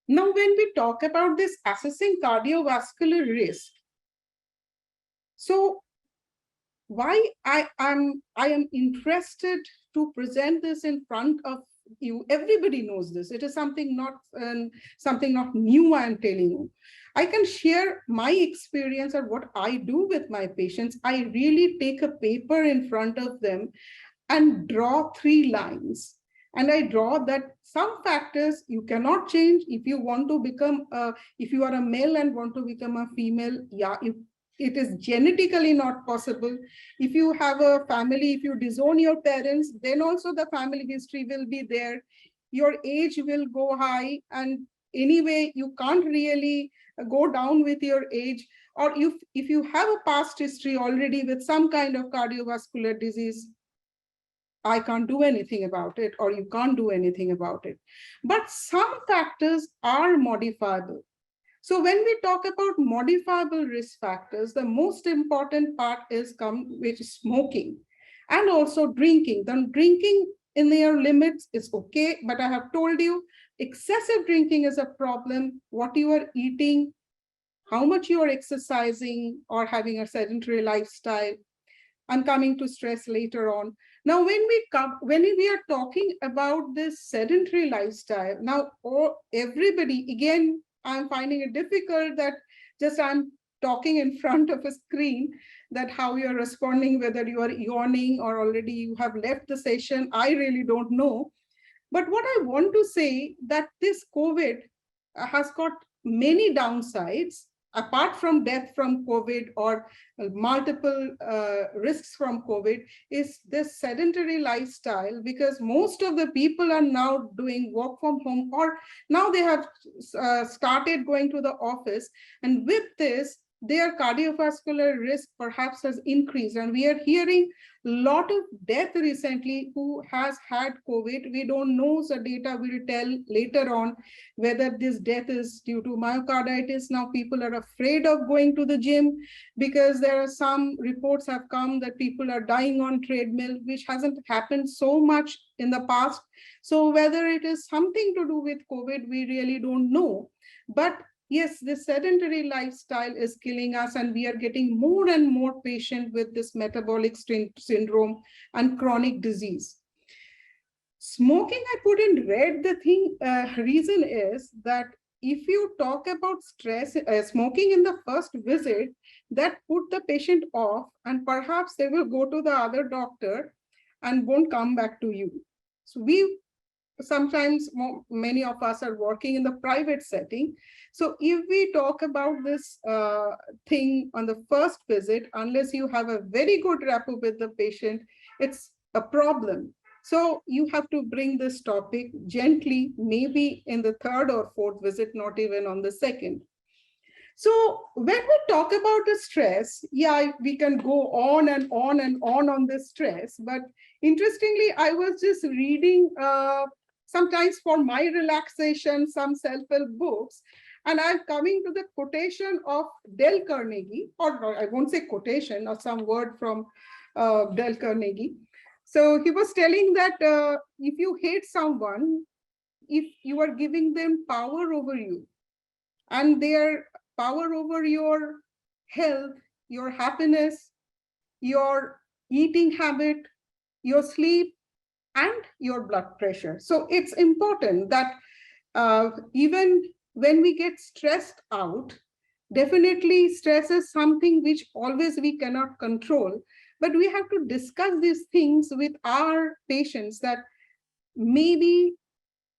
Now, when we talk about this assessing cardiovascular risk, so why I am interested to present this in front of you. Everybody knows this. It is something not new. I am telling you. I can share my experience or what I do with my patients. I really take a paper in front of them and draw 3 lines. And I draw that some factors you cannot change. If you want to become, if you are a male and want to become a female, yeah, it is genetically not possible. If you have a family, if you disown your parents, then also the family history will be there. Your age will go high, and anyway, you can't really go down with your age. Or if you have a past history already with some kind of cardiovascular disease, I can't do anything about it, or you can't do anything about it. But some factors are modifiable. So when we talk about modifiable risk factors, the most important part is which is smoking and also drinking. Then drinking in their limits is okay, but I have told you excessive drinking is a problem. What you are eating, how much you are exercising or having a sedentary lifestyle. I'm coming to stress later on. Now, when we are talking about this sedentary lifestyle, now everybody, again, I'm finding it difficult that just I'm talking in front of a screen, that how you're responding, whether you are yawning or already you have left the session, I really don't know. But what I want to say that this COVID has got many downsides. Apart from death from COVID or multiple risks from COVID, is this sedentary lifestyle, because most of the people are now doing work from home, or now they have started going to the office. And with this, their cardiovascular risk perhaps has increased. And we are hearing a lot of death recently who has had COVID. We don't know, so data will tell later on whether this death is due to myocarditis. Now people are afraid of going to the gym because there are some reports have come that people are dying on treadmill, which hasn't happened so much in the past. So whether it is something to do with COVID, we really don't know. But yes, this sedentary lifestyle is killing us, and we are getting more and more patient with this metabolic syndrome and chronic disease. Smoking, I put in red. The reason is that if you talk about stress, smoking in the first visit, that put the patient off, and perhaps they will go to the other doctor and won't come back to you. So sometimes many of us are working in the private setting. So if we talk about this thing on the first visit, unless you have a very good rapport with the patient, it's a problem. So you have to bring this topic gently, maybe in the third or fourth visit, not even on the second. So when we talk about the stress, yeah, we can go on and on and on this stress. But interestingly, I was just reading sometimes for my relaxation, some self-help books, and I'm coming to the quotation of Dale Carnegie, or I won't say quotation, or some word from Dale Carnegie. So he was telling that if you hate someone, if you are giving them power over you, and their power over your health, your happiness, your eating habit, your sleep, and your blood pressure. So it's important that even when we get stressed out, definitely stress is something which always we cannot control, but we have to discuss these things with our patients, that maybe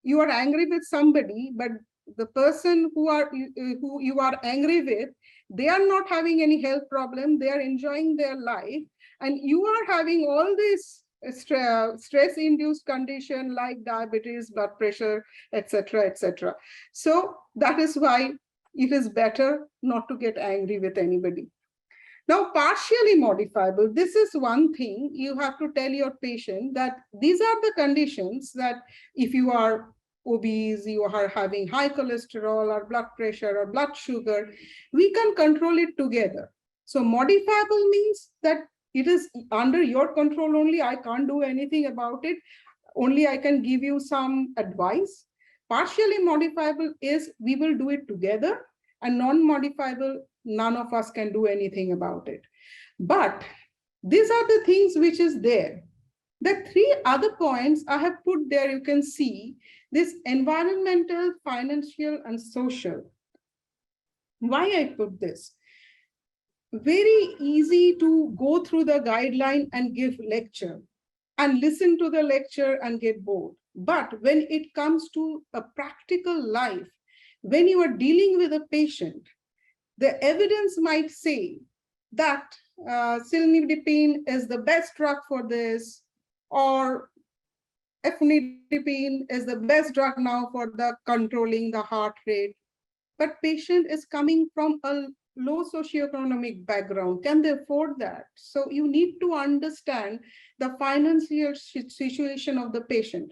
you are angry with somebody, but the person who you are angry with, they are not having any health problem, they are enjoying their life, and you are having all this stress-induced condition like diabetes, blood pressure, etc., etc. So that is why it is better not to get angry with anybody. Now, partially modifiable, this is one thing you have to tell your patient, that these are the conditions that if you are obese, you are having high cholesterol or blood pressure or blood sugar, we can control it together. So modifiable means that it is under your control only. I can't do anything about it. Only I can give you some advice. Partially modifiable is we will do it together, and non-modifiable, none of us can do anything about it. But these are the things which is there. The three other points I have put there, you can see this environmental, financial, and social. Why I put this? Very easy to go through the guideline and give lecture and listen to the lecture and get bored. But when it comes to a practical life, when you are dealing with a patient, the evidence might say that cilnidipine is the best drug for this, or efnidipine is the best drug now for the controlling the heart rate. But patient is coming from a low socioeconomic background. Can they afford that? So you need to understand the financial situation of the patient.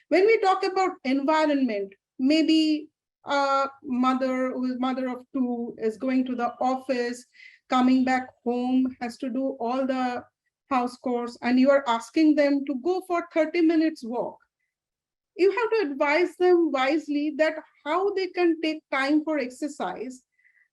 When we talk about environment, maybe a mother who is mother of two is going to the office, coming back home, has to do all the house chores, and you are asking them to go for 30 minutes walk. You have to advise them wisely that how they can take time for exercise.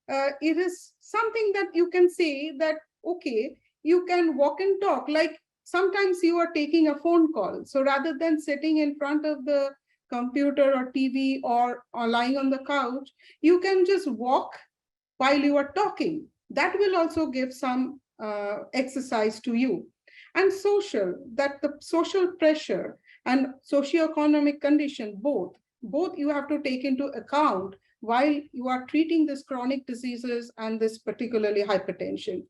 It is something that you can say that, okay, you can walk and talk. Like sometimes you are taking a phone call. So rather than sitting in front of the computer or TV or lying on the couch, you can just walk while you are talking. That will also give some exercise to you. And social, that the social pressure and socioeconomic condition, both you have to take into account while you are treating this chronic diseases and this particularly hypertension.